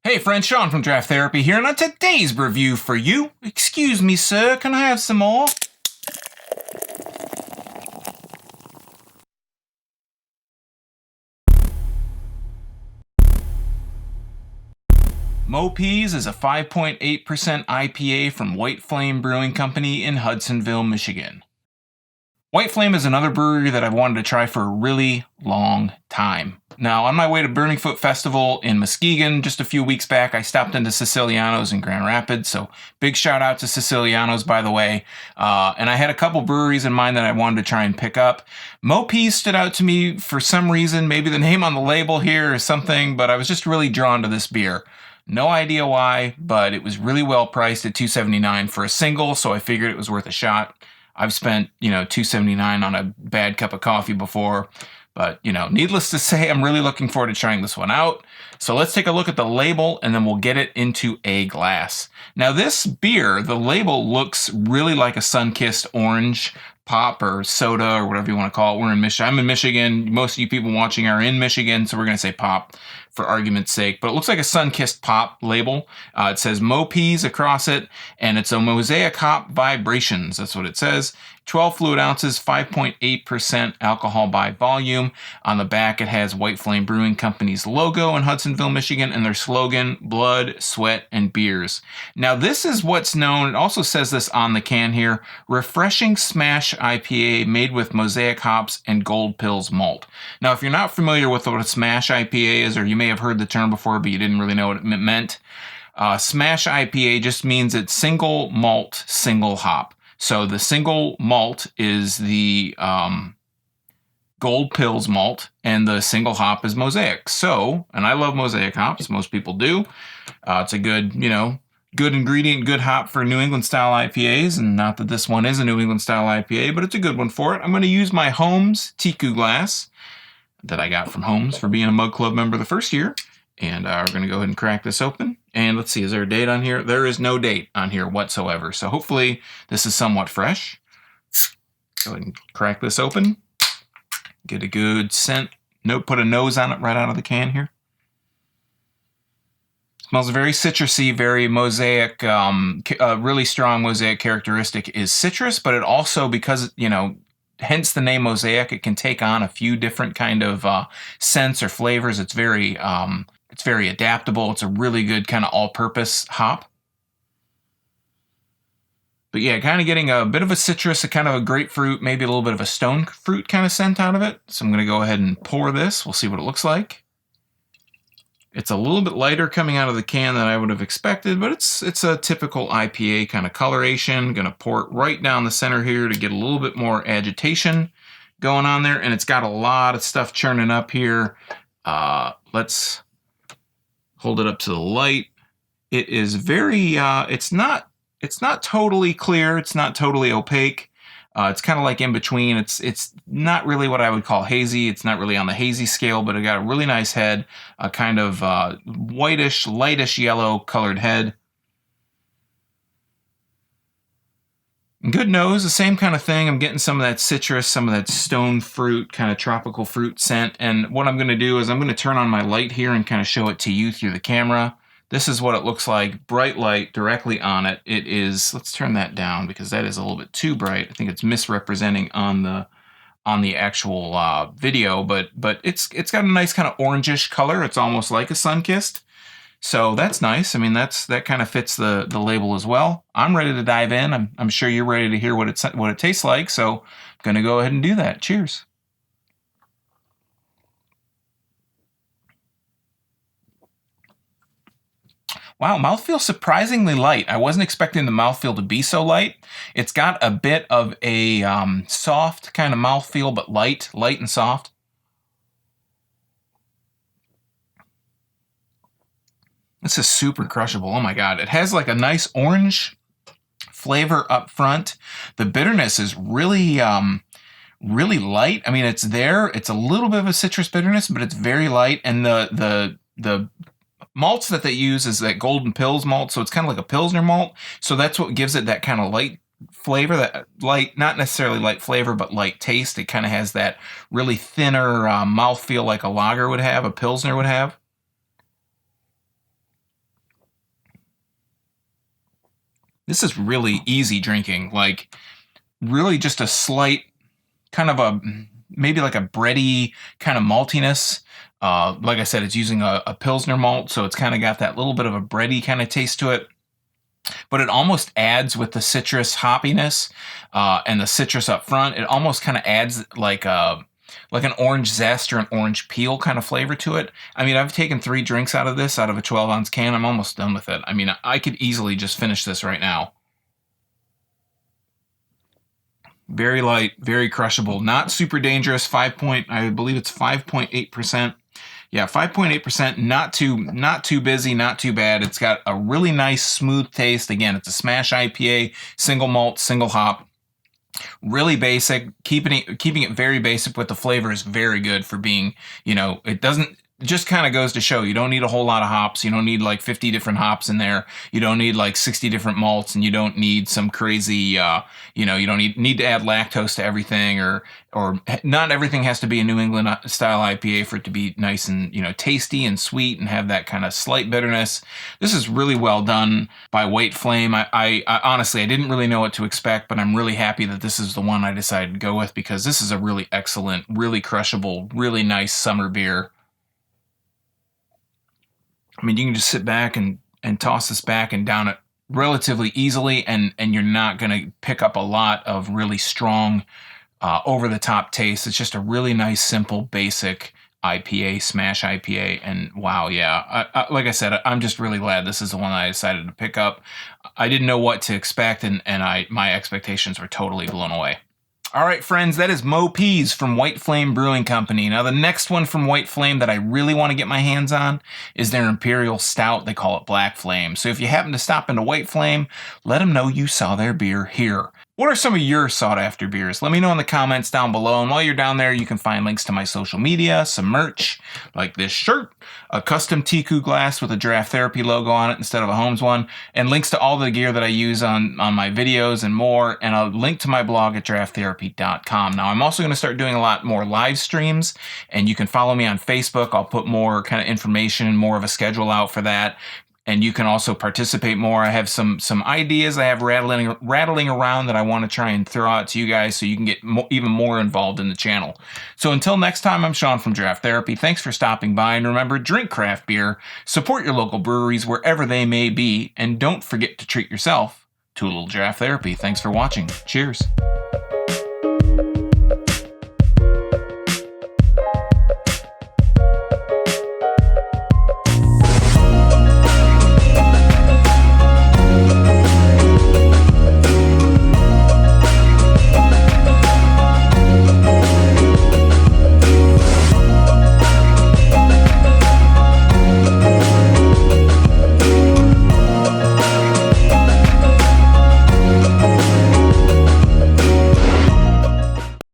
Hey friend, Sean from Draft Therapy here, and on today's review for you, excuse me sir, can I have some more? Mopeas is a 5.8% IPA from White Flame Brewing Company in Hudsonville, Michigan. White Flame is another brewery that I've wanted to try for a really long time. Now, on my way to Burning Foot Festival in Muskegon just a few weeks back, I stopped into Siciliano's in Grand Rapids, so big shout out to Siciliano's, by the way. And I had a couple breweries in mind that I wanted to try and pick up. Mopeas stood out to me for some reason, maybe the name on the label here or something, but I was just really drawn to this beer. No idea why, but it was really well priced at $2.79 for a single, so I figured it was worth a shot. I've spent, $2.79 on a bad cup of coffee before, but, needless to say, I'm really looking forward to trying this one out. So let's take a look at the label and then we'll get it into a glass. Now this beer, the label looks really like a sunkist orange pop or soda or whatever you want to call it. We're in Michigan. I'm in Michigan. Most of you people watching are in Michigan, so we're going to say pop for argument's sake. But it looks like a sunkist pop label. It says Mopeas across it, and it's a Mosaic Hop Vibrations. That's what it says. 12 fluid ounces, 5.8% alcohol by volume. On the back, it has White Flame Brewing Company's logo in Hudsonville, Michigan, and their slogan, Blood, Sweat, and Beers. Now, this is what's known, it also says this on the can here, Refreshing Smash IPA made with Mosaic hops and Gold Pills malt. Now, if you're not familiar with what a Smash IPA is, or you may have heard the term before, but you didn't really know what it meant, Smash IPA just means it's single malt, single hop. So the single malt is the Gold Pills malt, and the single hop is Mosaic. So, and I love Mosaic hops, most people do. It's a good, good ingredient, good hop for New England style IPAs, and not that this one is a New England style IPA, but it's a good one for it. I'm going to use my Holmes Tiku glass that I got from Holmes for being a Mug Club member the first year. And we're going to go ahead and crack this open. And let's see, is there a date on here? There is no date on here whatsoever. So hopefully this is somewhat fresh. Go ahead and crack this open. Get a good scent. Put a nose on it right out of the can here. Smells very citrusy, very mosaic. A really strong mosaic characteristic is citrus, but it also, because, hence the name Mosaic, it can take on a few different kind of scents or flavors. It's very adaptable. It's a really good kind of all-purpose hop. But yeah, kind of getting a bit of a citrus, a kind of a grapefruit, maybe a little bit of a stone fruit kind of scent out of it. So I'm going to go ahead and pour this. We'll see what it looks like. It's a little bit lighter coming out of the can than I would have expected, but it's a typical IPA kind of coloration. Going to pour it right down the center here to get a little bit more agitation going on there. And it's got a lot of stuff churning up here. Let's hold it up to the light. It is very, it's not totally clear. It's not totally opaque. It's kind of like in between. It's not really what I would call hazy. It's not really on the hazy scale, but it got a really nice head, a kind of whitish, lightish yellow colored head. Good nose, the same kind of thing. I'm getting some of that citrus, some of that stone fruit, kind of tropical fruit scent. And what I'm going to do is I'm going to turn on my light here and kind of show it to you through the camera. This is what it looks like, bright light directly on it. It is, let's turn that down because that is a little bit too bright. I think it's misrepresenting on the actual video, but it's got a nice kind of orangish color. It's almost like a sunkist. So that's nice. I mean, that kind of fits the label as well. I'm ready to dive in. I'm sure you're ready to hear what it tastes like. So I'm going to go ahead and do that. Cheers. Wow, mouthfeel surprisingly light. I wasn't expecting the mouthfeel to be so light. It's got a bit of a soft kind of mouthfeel, but light and soft. This is super crushable. Oh my God. It has like a nice orange flavor up front. The bitterness is really, really light. I mean, it's there. It's a little bit of a citrus bitterness, but it's very light. And the malts that they use is that Golden Pills malt. So it's kind of like a Pilsner malt. So that's what gives it that kind of light flavor, that light, not necessarily light flavor, but light taste. It kind of has that really thinner mouthfeel like a lager would have, a Pilsner would have. This is really easy drinking. Like, really just a slight kind of a, maybe like a bready kind of maltiness. Like I said, it's using a Pilsner malt, so it's kind of got that little bit of a bready kind of taste to it. But it almost adds with the citrus hoppiness and the citrus up front. It almost kind of adds like an orange zest or an orange peel kind of flavor to it. I mean, I've taken 3 drinks out of this, out of a 12-ounce can. I'm almost done with it. I mean, I could easily just finish this right now. Very light, very crushable, not super dangerous. I believe it's 5.8%. Yeah, 5.8%. Not too busy, not too bad. It's got a really nice smooth taste. Again, it's a smash IPA, single malt, single hop. Really basic. Keeping it very basic, but the flavor is very good for being, it doesn't, just kind of goes to show you don't need a whole lot of hops. You don't need like 50 different hops in there. You don't need like 60 different malts, and you don't need some crazy, you don't need to add lactose to everything, or not everything has to be a New England style IPA for it to be nice and, tasty and sweet and have that kind of slight bitterness. This is really well done by White Flame. I honestly, I didn't really know what to expect, but I'm really happy that this is the one I decided to go with, because this is a really excellent, really crushable, really nice summer beer. I mean, you can just sit back and toss this back and down it relatively easily, and you're not going to pick up a lot of really strong, over the top taste. It's just a really nice, simple, basic IPA, smash IPA, and wow, yeah. Like I said, I'm just really glad this is the one I decided to pick up. I didn't know what to expect, and my expectations were totally blown away. All right, friends, that is Mo Peas from White Flame Brewing Company. Now, the next one from White Flame that I really want to get my hands on is their Imperial Stout. They call it Black Flame. So if you happen to stop into White Flame, let them know you saw their beer here. What are some of your sought-after beers? Let me know in the comments down below. And while you're down there, you can find links to my social media, some merch, like this shirt, a custom Tiku glass with a Draft Therapy logo on it instead of a Holmes one, and links to all the gear that I use on my videos and more, and a link to my blog at drafttherapy.com. Now, I'm also going to start doing a lot more live streams, and you can follow me on Facebook. I'll put more kind of information and more of a schedule out for that. And you can also participate more. I have some ideas I have rattling around that I want to try and throw out to you guys, so you can get even more involved in the channel. So until next time, I'm Sean from Draft Therapy. Thanks for stopping by, and remember, drink craft beer, support your local breweries wherever they may be, and don't forget to treat yourself to a little draft therapy. Thanks for watching. Cheers.